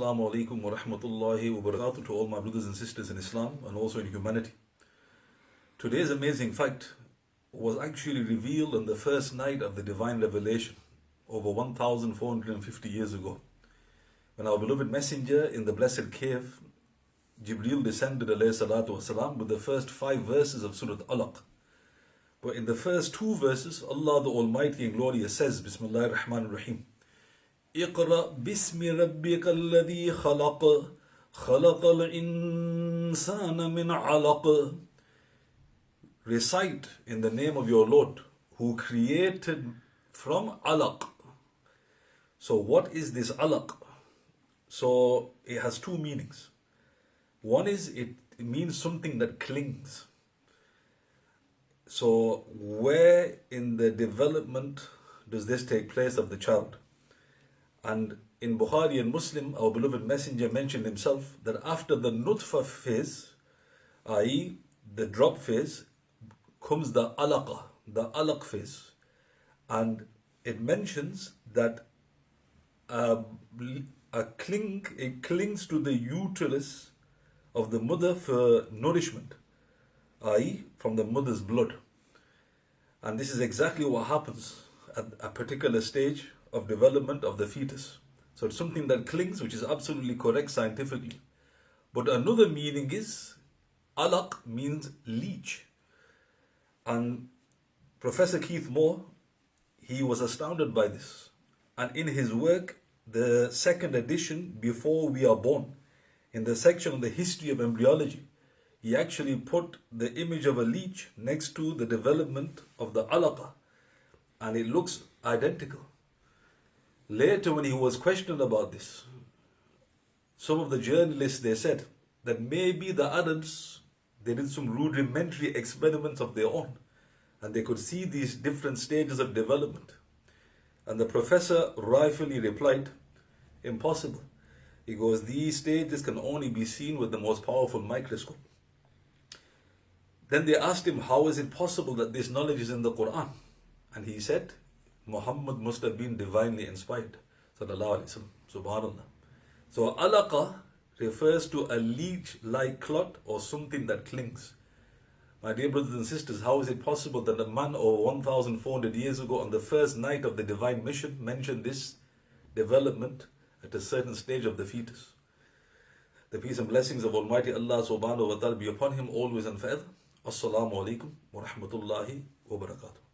Assalamu alaikum wa rahmatullahi wa barakatuh to all my brothers and sisters in Islam and also in humanity. Today's amazing fact was actually revealed on the first night of the divine revelation over 1450 years ago. When our beloved messenger in the blessed cave, Jibreel descended alayhi salatu wasalam with the first 5 verses of Surah Alaqah. But in the first 2 verses, Allah the Almighty and Glorious says, Bismillahir Rahmanir Rahim, اقرأ باسم ربك الذي خلق خلق الإنسان من علق. Recite in the name of your Lord who created from alaq. So what is this alaq? So it has 2 meanings. One is it means something that clings. So where in the development does this take place of the child? And in Bukhari and Muslim, our beloved messenger mentioned himself that after the nutfa phase, i.e. the drop phase, comes the alaqah, the alaq phase. And it mentions that it clings to the uterus of the mother for nourishment, i.e. from the mother's blood. And this is exactly what happens at a particular stage of development of the fetus. So it's something that clings, which is absolutely correct scientifically. But another meaning is, alaq means leech. And Professor Keith Moore, he was astounded by this. And in his work, the 2nd edition, Before We Are Born, in the section on the history of embryology, he actually put the image of a leech next to the development of the alaqah. And it looks identical. Later, when he was questioned about this, some of the journalists, they said that maybe the Arabs, they did some rudimentary experiments of their own and they could see these different stages of development. And the professor rightfully replied, impossible. He goes, these stages can only be seen with the most powerful microscope. Then they asked him, how is it possible that this knowledge is in the Quran? And he said, Muhammad must have been divinely inspired. Sallallahu Alaihi Wasallam. Subhanallah. So alaqah refers to a leech-like clot or something that clings. My dear brothers and sisters, how is it possible that a man over 1,400 years ago on the first night of the divine mission mentioned this development at a certain stage of the fetus? The peace and blessings of Almighty Allah subhanahu wa ta'ala be upon him always and forever. Assalamu alaikum wa rahmatullahi wa barakatuh.